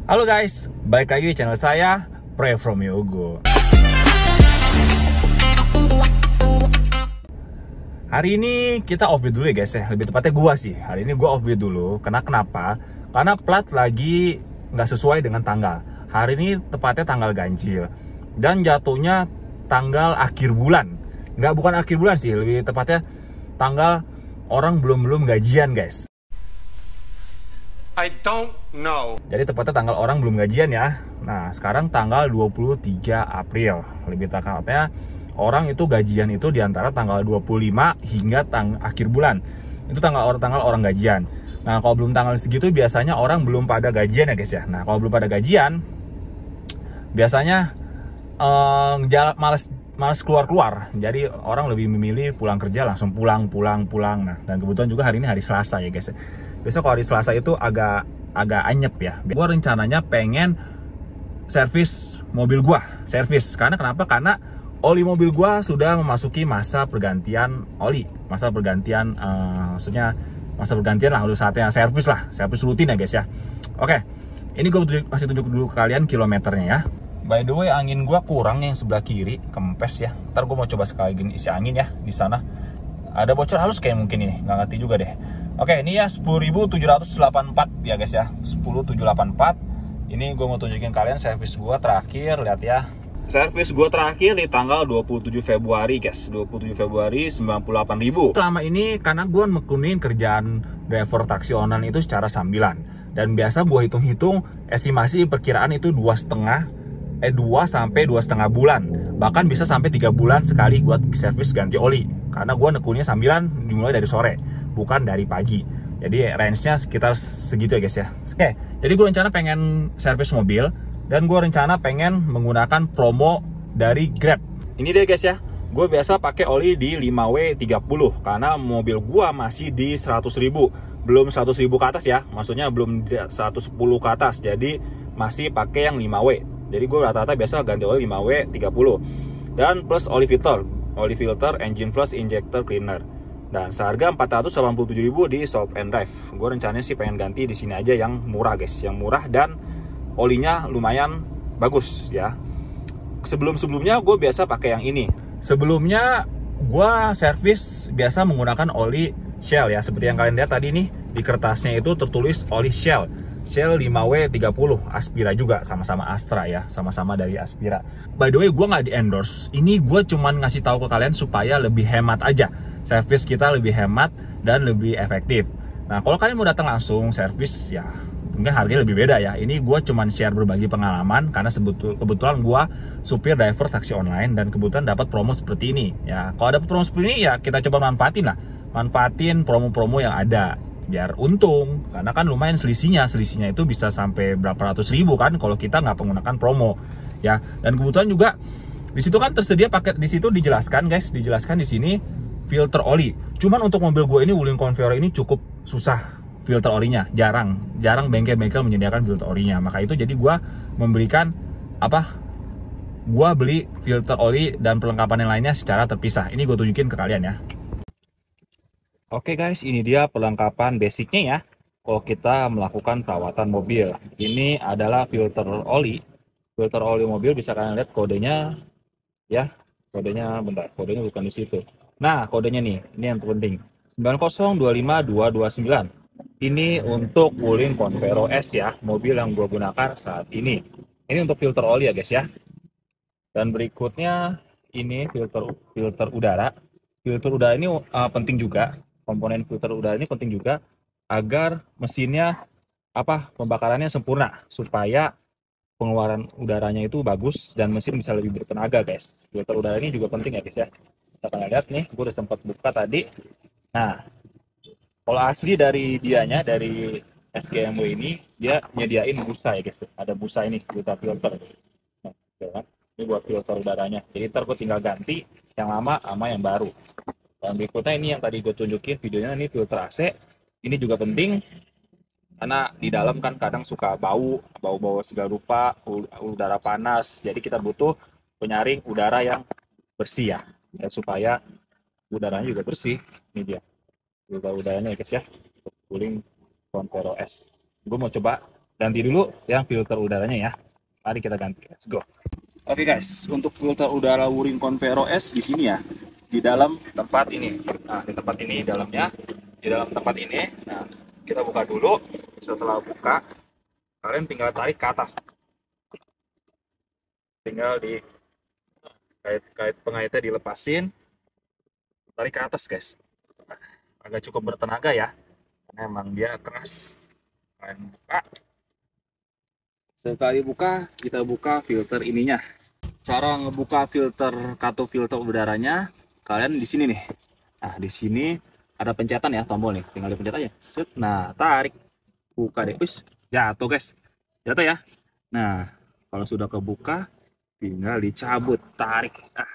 Halo guys, balik lagi di channel saya, Pray From Yogo. Hari ini kita offbeat dulu ya guys ya. Lebih tepatnya gua sih. Hari ini gua offbeat dulu. Kenapa? Karena plat lagi nggak sesuai dengan tanggal. Hari ini tepatnya tanggal ganjil. Dan jatuhnya tanggal akhir bulan. Bukan akhir bulan sih. Lebih tepatnya tanggal orang belum gajian guys. I don't know. Jadi tepatnya tanggal orang belum gajian ya. Nah sekarang tanggal 23 April. Lebih tepatnya orang itu gajian itu di antara tanggal 25 hingga akhir bulan. Itu tanggal orang gajian. Nah kalau belum tanggal segitu biasanya orang belum pada gajian ya guys ya. Nah kalau belum pada gajian biasanya males keluar. Jadi orang lebih memilih pulang kerja langsung pulang. Nah dan kebetulan juga hari ini hari Selasa ya guys ya. Biasanya kalau hari Selasa itu agak anyep ya. Gue rencananya pengen servis mobil gue. Karena kenapa? Karena oli mobil gue sudah memasuki masa pergantian oli. Masa pergantian, maksudnya masa pergantian lah. Udah saatnya servis lah. Servis rutin ya guys ya. Oke, ini gue masih tunjuk dulu ke kalian kilometernya ya. By the way, angin gue kurang yang sebelah kiri, kempes ya. Ntar gue mau coba sekali isi angin ya di sana. Ada bocor halus kayak mungkin ini, nggak ngerti juga deh. Oke, ini ya 10.784 ya guys ya, 10.784. Ini gue mau tunjukin kalian servis gue terakhir, lihat ya. Servis gue terakhir di tanggal 27 Februari guys, 27 Februari 98.000. Selama ini karena gue nekunin kerjaan driver taksi online itu secara sambilan. Dan biasa gue hitung-hitung estimasi perkiraan itu 2 sampai 2,5 bulan. Bahkan bisa sampai 3 bulan sekali buat servis ganti oli. Karena gue nekunnya sambilan dimulai dari sore, bukan dari pagi. Jadi range-nya sekitar segitu ya guys ya. Oke, jadi gue rencana pengen servis mobil. Dan gue rencana pengen menggunakan promo dari Grab. Ini deh guys ya, gue biasa pakai oli di 5W30. Karena mobil gue masih di 100.000. Belum 100.000 ke atas ya, maksudnya belum 110 ke atas. Jadi masih pakai yang 5W. Jadi gue rata-rata biasa ganti oli 5W30. Dan plus oli filter, engine flush, injector cleaner. Dan seharga 487.000 di Shop and Drive. Gue rencananya sih pengen ganti di sini aja yang murah guys, yang murah dan olinya lumayan bagus ya. Sebelumnya gue biasa pakai yang ini. Sebelumnya gue servis biasa menggunakan oli Shell ya. Seperti yang kalian lihat tadi nih di kertasnya itu tertulis oli Shell 5W30 Aspira juga, sama-sama Astra ya, sama-sama dari Aspira. By the way, gue nggak di endorse. Ini gue cuman ngasih tahu ke kalian supaya lebih hemat aja. Servis kita lebih hemat dan lebih efektif. Nah, kalau kalian mau datang langsung servis ya, mungkin harganya lebih beda ya. Ini gue cuman share berbagi pengalaman karena kebetulan gue supir driver taksi online dan kebetulan dapat promo seperti ini ya. Kalau dapat promo seperti ini ya kita coba manfaatin promo-promo yang ada biar untung, karena kan lumayan selisihnya itu bisa sampai berapa ratus ribu kan kalau kita nggak menggunakan promo ya. Dan kebetulan juga di situ kan tersedia paket, di situ dijelaskan di sini filter oli. Cuman untuk mobil gue ini Wuling Convero ini cukup susah filter olinya, jarang bengkel-bengkel menyediakan filter olinya. Maka itu jadi gue memberikan gue beli filter oli dan perlengkapan yang lainnya secara terpisah. Ini gue tunjukin ke kalian ya. Oke guys, ini dia perlengkapan basicnya ya. Kalau kita melakukan perawatan mobil, ini adalah filter oli mobil. Bisa kalian lihat kodenya ya. Kodenya bukan di situ. Nah, kodenya nih, ini yang terpenting. 9025229. Ini untuk Wuling Convero S ya, mobil yang gue gunakan saat ini. Ini untuk filter oli ya guys ya. Dan berikutnya ini filter udara. Filter udara ini penting juga. Komponen filter udara ini penting juga agar mesinnya pembakarannya sempurna supaya pengeluaran udaranya itu bagus dan mesin bisa lebih bertenaga guys. Filter udara ini juga penting ya guys ya. Kita akan lihat nih, gue udah sempat buka tadi. Nah, kalau asli dari dianya, dari SGMW ini, dia nyediain busa ya guys. Ada busa ini, busa filter. Nah, ini buat filter udaranya. Jadi ntar gue tinggal ganti yang lama sama yang baru. Dan berikutnya ini yang tadi gue tunjukin videonya, ini filter AC. Ini juga penting karena di dalam kan kadang suka bau segala rupa, udara panas. Jadi kita butuh penyaring udara yang bersih ya supaya udaranya juga bersih. Ini dia filter udaranya ya guys ya, Wuling Convero S. Gue mau coba Ganti dulu yang filter udaranya ya. Mari kita ganti. Let's go. Oke guys, untuk filter udara Wuring Convero S di sini ya, di dalam tempat ini. Nah, di tempat ini dalamnya, di dalam tempat ini. Nah, kita buka dulu. Setelah buka, kalian tinggal tarik ke atas. Tinggal di kait pengaitnya dilepasin, tarik ke atas guys. Agak cukup bertenaga ya, karena emang dia keras. Kalian buka. Sekali buka, kita buka filter ininya. Cara ngebuka filter kartu filter udaranya, kalian di sini nih. Nah, di sini ada pencetan ya, tombol nih. Tinggal dipencet aja. Set. Nah, tarik. Buka deh. Wis, jatuh, guys. Jatuh ya. Nah, kalau sudah kebuka, tinggal dicabut, tarik. Ah,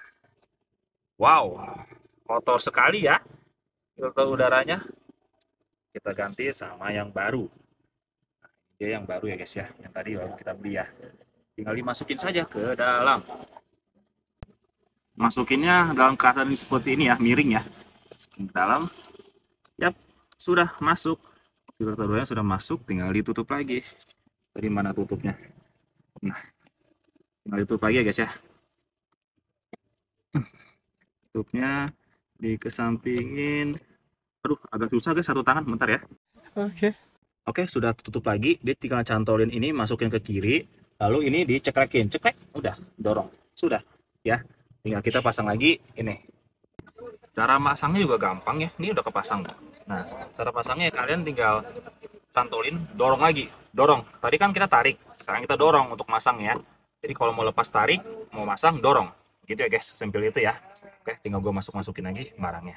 wow. Kotor sekali ya filter udaranya. Kita ganti sama yang baru. Dia yang baru ya, guys ya. Yang tadi baru kita beli ya. Tinggal dimasukin saja ke dalam. Masukinnya dalam keadaan seperti ini ya, miring ya. Masukin ke dalam. Yap, sudah masuk. Filter udaranya sudah masuk, tinggal ditutup lagi. Tadi mana tutupnya? Nah, tinggal ditutup lagi ya guys ya. Tutupnya dikesampingin. Aduh, agak susah guys satu tangan, bentar ya. Oke, sudah tutup lagi. Dia tinggal cantolin ini, masukin ke kiri. Lalu ini dicekrekin, cekrek, udah, dorong. Sudah, ya. Tinggal kita pasang lagi ini. Cara masangnya juga gampang ya. Ini udah kepasang. Nah, cara pasangnya kalian tinggal cantolin, dorong lagi, dorong. Tadi kan kita tarik, sekarang kita dorong untuk masang ya. Jadi kalau mau lepas tarik, mau masang, dorong. Gitu ya guys, sesimpel itu ya. Oke, tinggal gue masukin lagi barangnya.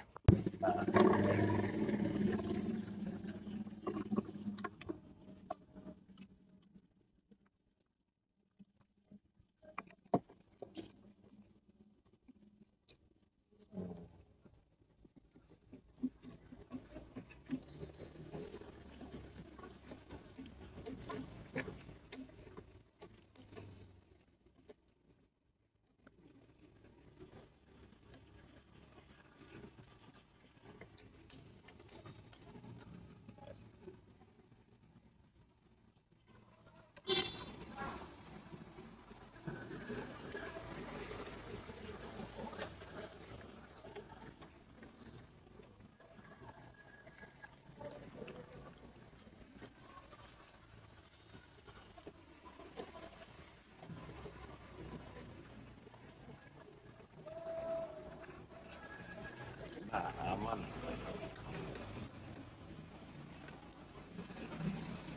Nah, aman.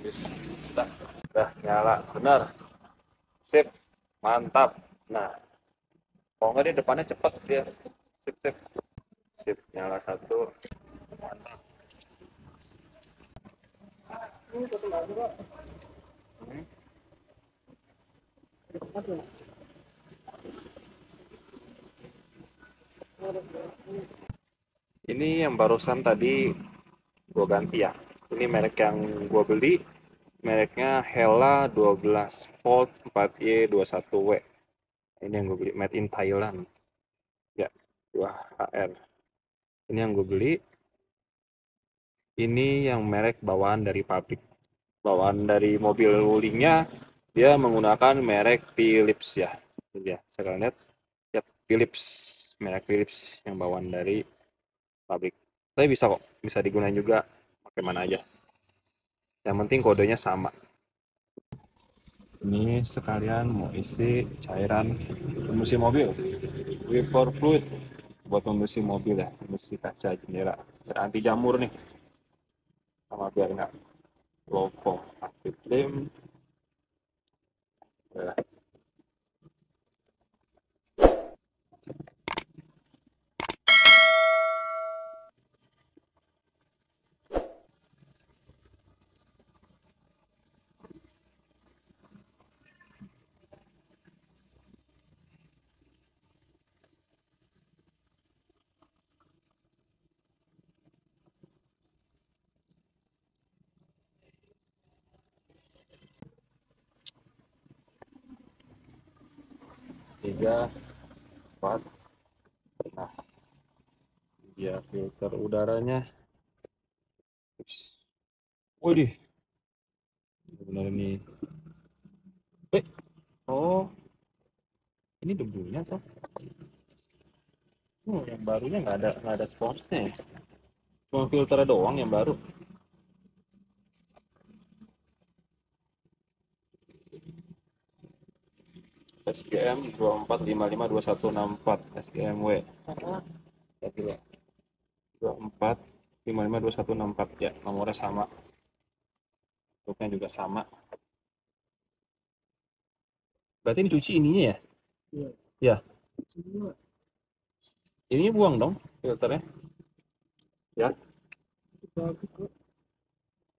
Yes. Udah nyala, benar. Sip, mantap. Nah, kalau nggak dia depannya cepet dia. Sip, sip. Sip, nyala satu. Mantap. Hmm. Ini yang barusan tadi gue ganti ya. Ini merek yang gue beli, mereknya Hella 12 volt 4Y21W. Ini yang gue beli, made in Thailand. Ya, 2HR. Ini yang gue beli. Ini yang merek bawaan dari pabrik. Bawaan dari mobil wulingnya, dia menggunakan merek Philips ya. Ini ya, saya lihat. Ya, Philips. Merek Philips yang bawaan dari pabrik. Tapi bisa kok, bisa digunakan juga pakai mana aja. Yang penting kodenya sama. Ini sekalian mau isi cairan pembersih mobil, wiper fluid buat pembersih mobil ya, pembersih kaca jendela, biar anti jamur nih, sama biar nggak lopong. Aktif lem ya. Tiga, empat. Nah, dia filter udaranya. Widih, bener nih. Oh, ini debunya tuh. Oh, yang barunya nggak ada sponsnya. Cuma filternya doang yang baru. SGM 24552164 SGMW 24552164 ya, nomornya sama, bentuknya juga sama. Berarti ini cuci ininya ya? Iya. Ya. Semua. Ini buang dong filternya. Ya. Bagus kok.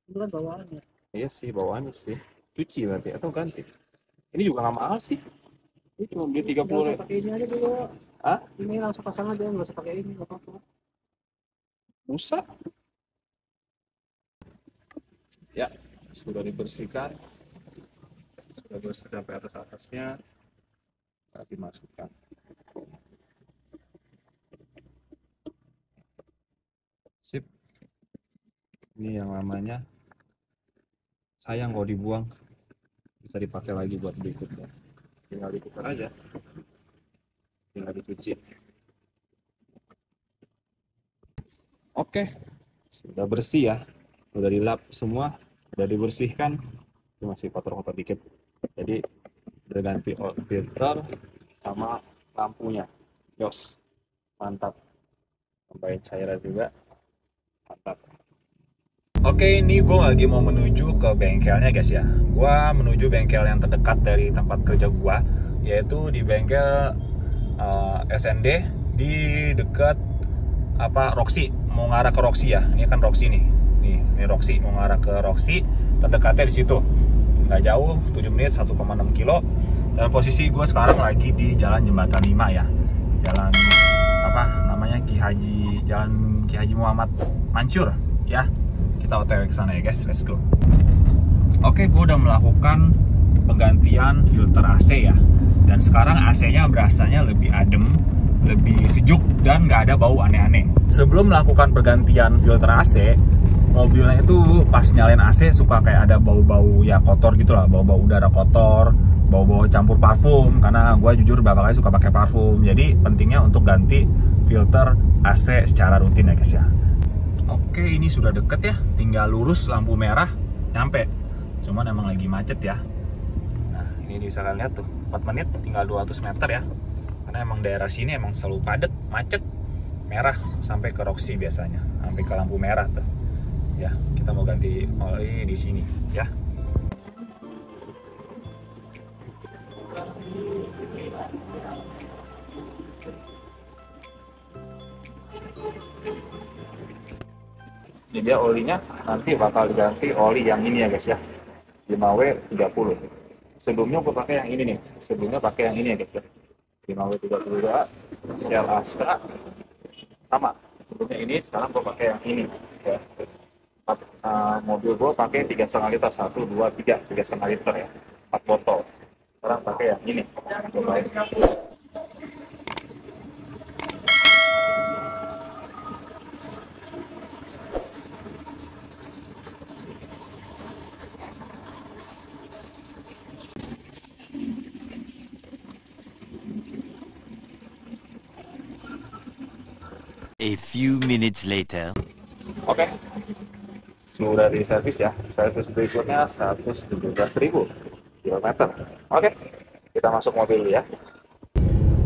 Itu kan bawaannya. Iya sih, bawaannya sih. Cuci berarti atau ganti? Ini juga nggak mahal sih. Ini cuma beli 30. Nggak usah pakai ini aja dulu. Hah? Ini langsung pasang aja, nggak usah pakai ini, nggak apa-apa. Busa. Ya, sudah dibersihkan. Sudah bersih sampai atas-atasnya. Dimasukkan. Sip. Ini yang lamanya. Sayang kalau dibuang. Bisa dipakai lagi buat berikutnya. Tinggal ditukar aja. Tinggal dicuci. Oke. Sudah bersih ya. Sudah dilap semua. Sudah dibersihkan. Ini masih kotor-kotor dikit. Jadi udah ganti filter sama lampunya. Yos. Mantap. Tambahin cairan juga. Mantap. Oke, ini gue lagi mau menuju ke bengkelnya guys ya. Gue menuju bengkel yang terdekat dari tempat kerja gue, yaitu di bengkel SND di dekat Roxy. Mau ngarah ke Roxy ya. Ini kan Roxy nih. Ini Roxy, mau ngarah ke Roxy. Terdekatnya di situ. Nggak jauh, 7 menit, 1,6 kilo. Dan posisi gue sekarang lagi di Jalan Jembatan 5 ya. Jalan Jalan Ki Haji Muhammad Mansur ya. Kita OTW ke sana ya guys, let's go. Oke, gue udah melakukan penggantian filter AC ya. Dan sekarang AC-nya berasanya lebih adem, lebih sejuk, dan nggak ada bau aneh-aneh. Sebelum melakukan pergantian filter AC, mobilnya itu pas nyalain AC suka kayak ada bau-bau ya kotor gitu lah, bau-bau udara kotor, bau-bau campur parfum. Karena gue jujur beberapa kali suka pakai parfum. Jadi pentingnya untuk ganti filter AC secara rutin ya guys ya. Oke, ini sudah deket ya, tinggal lurus lampu merah nyampe. Cuman emang lagi macet ya. Nah, ini bisa kalian lihat tuh, 4 menit tinggal 200 meter ya. Karena emang daerah sini emang selalu padat, macet, merah sampai ke Roxy biasanya, sampai ke lampu merah tuh. Ya, kita mau ganti oli di sini ya. Ini dia olinya, nanti bakal diganti oli yang ini ya guys ya, 5W30. Sebelumnya gue pakai yang ini nih, sebelumnya pakai yang ini ya guys ya, 5W32 Shell Astra sama. Sebelumnya ini, sekarang gue pakai yang ini ya. Mobil gue pakai 3,5 liter, 1, 2, 3, 3,5 liter ya, 4 botol. Sekarang pakai yang ini, cobain. A few minutes later. Oke, sudah di servis ya. Servis berikutnya 117.000 km. Oke, kita masuk mobil dulu ya.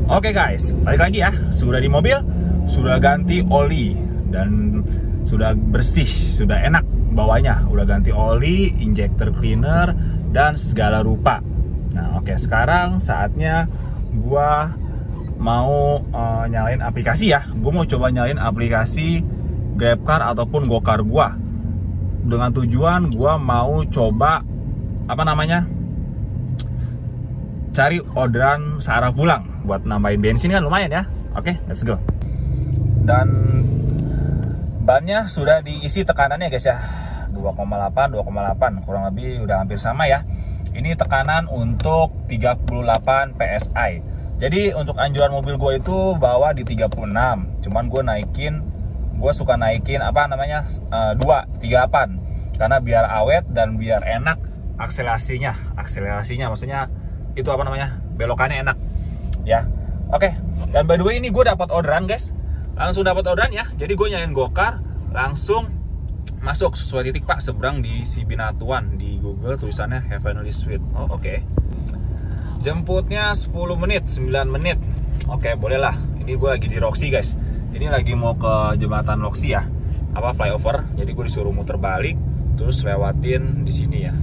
Oke guys, balik lagi ya. Sudah di mobil, sudah ganti oli dan sudah bersih, sudah enak bawanya. Udah ganti oli, injector cleaner dan segala rupa. Nah, oke, sekarang saatnya gua mau nyalain aplikasi ya. Gue mau coba nyalain aplikasi GrabCar ataupun GoCar gua. Dengan tujuan gua mau coba cari orderan searah pulang buat nambahin bensin kan lumayan ya. Oke, let's go. Dan bannya sudah diisi tekanannya guys ya. 2,8 kurang lebih udah hampir sama ya. Ini tekanan untuk 38 PSI. Jadi untuk anjuran mobil gue itu bawa di 36. Cuman gue suka naikin 2, 38. Karena biar awet dan biar enak akselerasinya maksudnya itu apa namanya, belokannya enak ya. Oke, dan by the way ini gue dapat orderan guys, langsung dapat orderan ya. Jadi gue nyalain Gokar, langsung masuk sesuai titik Pak, seberang di Cibinatuan. Di Google tulisannya Heavenly Suite. Oh oke. Jemputnya 10 menit, 9 menit. Oke, boleh lah. Ini gue lagi di Roxy guys. Ini lagi mau ke jembatan Roxy ya, apa flyover. Jadi gue disuruh muter balik, terus lewatin di sini ya.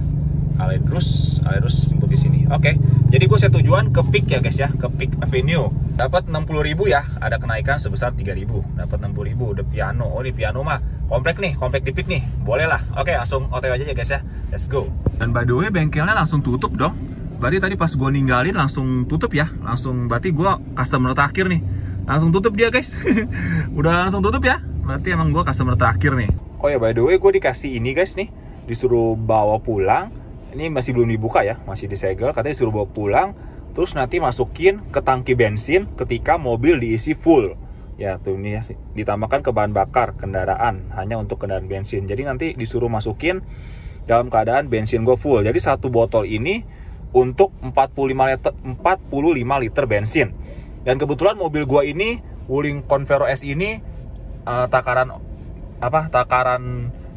Aledrus jemput di sini. Oke. Jadi gue set tujuan ke Peak ya guys ya, ke Peak Avenue. Dapat 60.000 ya, ada kenaikan sebesar 3.000. Dapat 60.000 The Piano. Oh, di Piano mah komplek nih, komplek di Peak nih. Boleh lah. Oke, langsung OTW aja ya guys ya. Let's go. Dan by the way bengkelnya langsung tutup dong. Berarti tadi pas gue ninggalin langsung tutup ya. Langsung berarti gue customer terakhir nih. Langsung tutup dia guys. Udah langsung tutup ya. Berarti emang gue customer terakhir nih. Oh ya, by the way gue dikasih ini guys nih. Disuruh bawa pulang. Ini masih belum dibuka ya, masih disegel. Katanya disuruh bawa pulang, terus nanti masukin ke tangki bensin ketika mobil diisi full. Ya tuh ini ya, ditambahkan ke bahan bakar kendaraan, hanya untuk kendaraan bensin. Jadi nanti disuruh masukin dalam keadaan bensin gue full. Jadi satu botol ini untuk 45 liter bensin. Dan kebetulan mobil gue ini Wuling Convero S ini takaran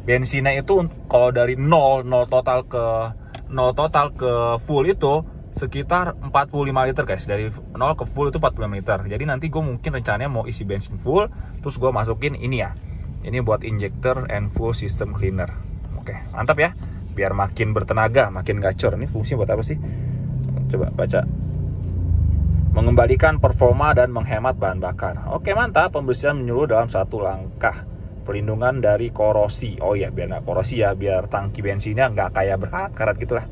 bensinnya itu kalau dari 0 total ke full itu sekitar 45 liter guys. Dari 0 ke full itu 45 liter. Jadi nanti gue mungkin rencananya mau isi bensin full, terus gue masukin ini ya. Ini buat injector and full system cleaner. Oke, mantap ya. Biar makin bertenaga, makin gacor. Ini fungsinya buat apa sih? Coba baca. Mengembalikan performa dan menghemat bahan bakar. Oke, mantap. Pembersihan menyeluruh dalam satu langkah. Pelindungan dari korosi. Oh ya, biar nggak korosi ya, biar tangki bensinnya nggak kayak berkarat gitulah.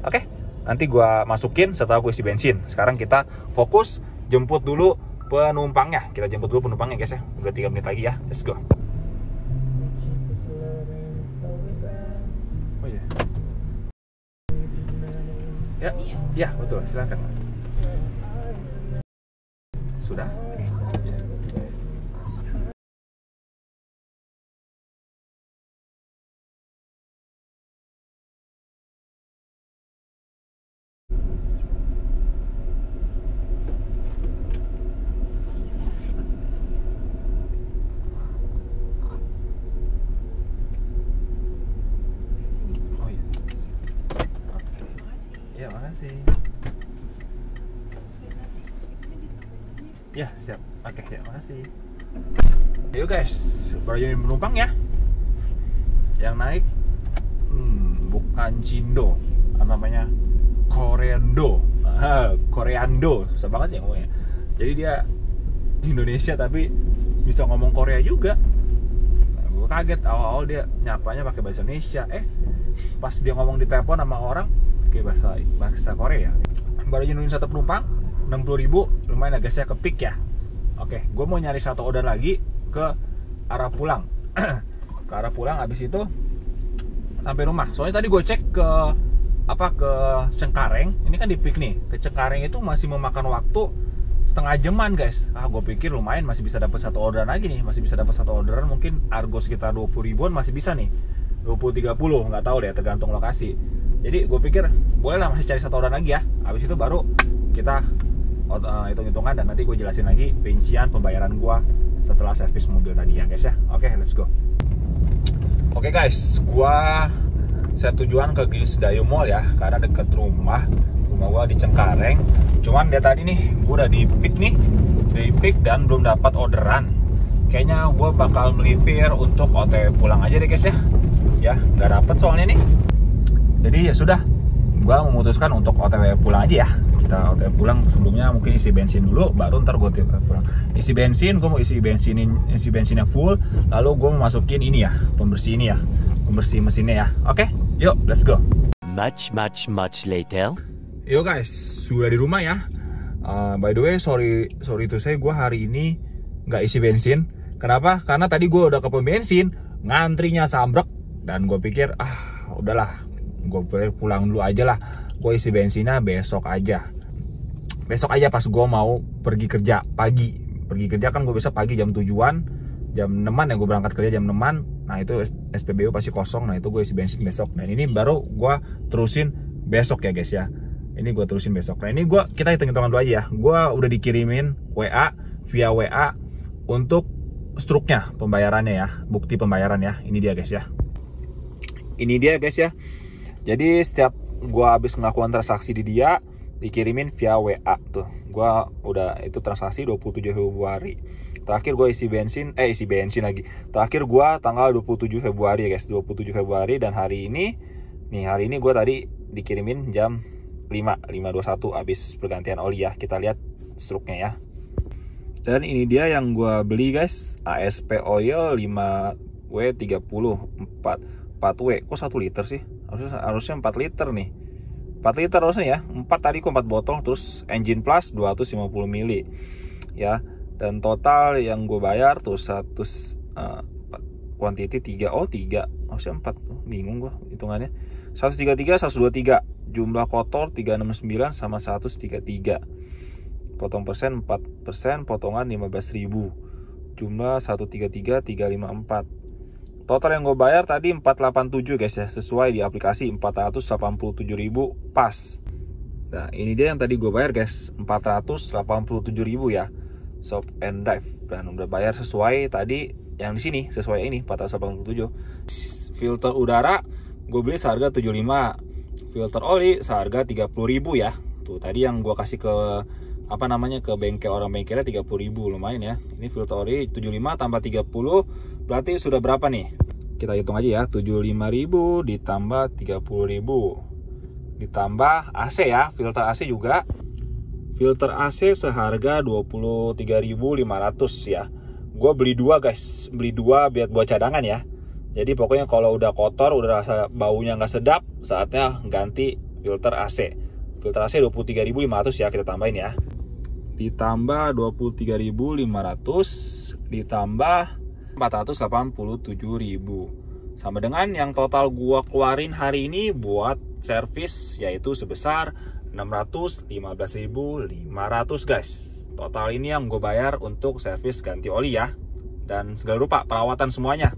Oke, nanti gua masukin setelah gue isi bensin. Sekarang kita fokus jemput dulu penumpangnya. Kita jemput dulu penumpangnya guys ya. Udah 3 menit lagi ya. Let's go. Oh iya. Ya, betul. Silakan. Sudah. Ya. Ya, siap. Oke, ya, makasih. Ayo guys, baru jadi penumpang ya. Yang naik bukan Cindo, namanya Koreando. Koreando, susah banget sih ngomongnya. Jadi dia Indonesia tapi bisa ngomong Korea juga. Nah, gue kaget awal-awal dia nyapanya pakai bahasa Indonesia. Pas dia ngomong di telepon sama orang pakai bahasa Korea. Baru nungguin satu penumpang, 60.000, lumayan agak saya ke Peak ya. Oke, gue mau nyari satu order lagi ke arah pulang. Ke arah pulang, habis itu sampai rumah. Soalnya tadi gue cek ke Cengkareng. Ini kan di Peak nih. Ke Cengkareng itu masih memakan waktu setengah jaman guys. Gue pikir lumayan masih bisa dapat satu orderan lagi nih. Masih bisa dapat satu orderan, mungkin argo sekitar 20 ribuan masih bisa nih. 20-30, nggak tahu deh, tergantung lokasi. Jadi gue pikir boleh lah masih cari satu orderan lagi ya. Habis itu baru kita hitung-hitungan dan nanti gue jelasin lagi rincian pembayaran gue setelah servis mobil tadi ya guys ya. Oke, let's go. Oke guys, gue tujuan ke Glisdayo Mall ya, karena deket rumah gue di Cengkareng. Cuman dia tadi nih, gue udah di Peak dan belum dapat orderan. Kayaknya gue bakal melipir untuk OTW pulang aja deh guys ya. Ya, nggak dapet soalnya nih. Jadi ya sudah, gue memutuskan untuk OTW pulang aja ya. Kita OTW pulang, sebelumnya mungkin isi bensin dulu, baru ntar gue OTW pulang. Isi bensin, gue mau isi bensinnya full, lalu gue mau masukin ini ya, pembersih ini ya, pembersih mesinnya ya. Oke, yuk let's go. Much later. Yo guys, sudah di rumah ya. By the way, sorry to say, gue hari ini nggak isi bensin. Kenapa? Karena tadi gue udah ke pom bensin, ngantrinya sambrek, dan gue pikir udahlah, gue pulang dulu aja lah. Gue isi bensinnya besok aja pas gue mau pergi kerja pagi. Pergi kerja kan gue bisa pagi jam 7-an, jam 6-an ya, gue berangkat kerja jam 6-an. Nah itu SPBU pasti kosong. Nah itu gue isi bensin besok. Dan ini baru gue terusin besok ya guys ya. Ini gue terusin besok. Nah ini kita hitung-hitungan dulu aja ya. Gue udah dikirimin via WA untuk struknya pembayarannya ya, bukti pembayaran ya. Ini dia guys ya. Ini dia guys ya. Jadi setiap gue habis ngelakukan transaksi di dia, dikirimin via WA tuh. Gue udah itu transaksi 27 Februari. Terakhir gue isi bensin lagi. Terakhir gue tanggal 27 Februari ya guys, 27 Februari. Dan hari ini gue tadi dikirimin jam 5.21 habis pergantian oli ya. Kita lihat struknya ya. Dan ini dia yang gue beli guys, ASP Oil 5W30 4W. Kok 1 liter sih? Harusnya 4 liter nih. 4 liter harusnya ya. 4 tadi kok 4 botol. Terus Engine Plus 250 mili ya. Dan total yang gue bayar tuh 100 quantity 3. Oh 3, harusnya 4. Bingung gue hitungannya. 133, 123. Jumlah kotor 369 sama 133. Potong persen 4%, potongan 15.000. Jumlah 133 354. Total yang gue bayar tadi 487 guys ya, sesuai di aplikasi 487.000 pas. Nah ini dia yang tadi gue bayar guys, 487.000 ya, Shop and Drive. Dan udah bayar sesuai tadi yang di sini, sesuai ini 487. Filter udara gue beli seharga 75. Filter oli seharga 30.000 ya. Tuh tadi yang gue kasih ke ke bengkel, orang bengkelnya 30.000, lumayan ya. Ini filter oli 75 tambah 30 berarti sudah berapa nih? Kita hitung aja ya, 75.000 ditambah 30.000 ditambah AC ya, filter AC juga. Filter AC seharga 23.500 ya. Gue beli 2 guys, beli 2 biar buat cadangan ya. Jadi pokoknya kalau udah kotor, udah rasa baunya nggak sedap, saatnya ganti filter AC. Filter AC 23.500 ya, kita tambahin ya. Ditambah 23.500 ditambah 487.000 sama dengan yang total gua keluarin hari ini buat servis, yaitu sebesar 615.500 guys. Total ini yang gue bayar untuk servis ganti oli ya, dan segala rupa perawatan semuanya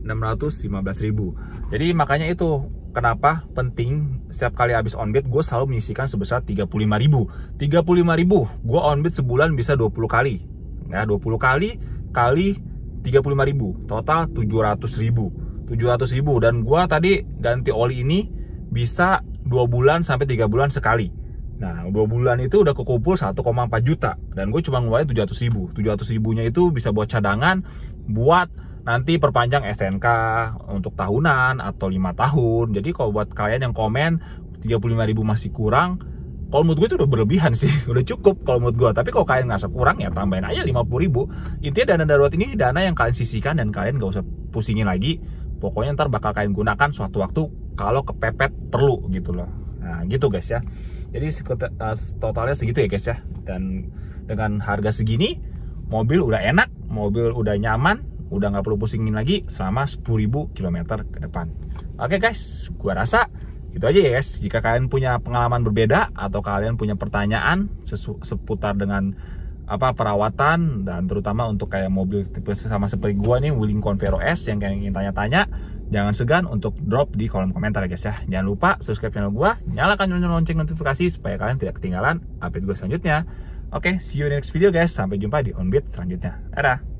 615.000. Jadi makanya itu kenapa penting setiap kali habis onbit gue selalu menyisihkan sebesar 35.000. 35.000 gue onbit sebulan bisa 20 kali. Ya 20 kali kali 35.000, total 700.000 dan gue tadi ganti oli ini bisa 2 bulan sampai 3 bulan sekali. Nah 2 bulan itu udah kekumpul 1,4 juta dan gue cuma ngeluarin 700.000 nya itu bisa buat cadangan buat nanti perpanjang STNK untuk tahunan atau 5 tahun. Jadi kalau buat kalian yang komen 35.000 masih kurang, kalau menurut gue itu udah berlebihan sih, udah cukup kalau menurut gue. Tapi kalau kalian ngerasa kurang ya tambahin aja 50.000. Intinya dana darurat ini dana yang kalian sisihkan dan kalian gak usah pusingin lagi. Pokoknya ntar bakal kalian gunakan suatu waktu kalau kepepet perlu gitu loh. Nah gitu guys ya. Jadi totalnya segitu ya guys ya. Dan dengan harga segini, mobil udah enak, mobil udah nyaman, udah nggak perlu pusingin lagi selama 10.000 km ke depan. Oke guys, gua rasa itu aja ya guys. Jika kalian punya pengalaman berbeda atau kalian punya pertanyaan seputar dengan perawatan, dan terutama untuk kayak mobil tipe sama seperti gua nih, Wuling Convero S, yang kalian ingin tanya-tanya, jangan segan untuk drop di kolom komentar ya guys ya. Jangan lupa subscribe channel gua, nyalakan lonceng notifikasi supaya kalian tidak ketinggalan update gua selanjutnya. Oke, see you in the next video guys. Sampai jumpa di onbit selanjutnya. Dadah.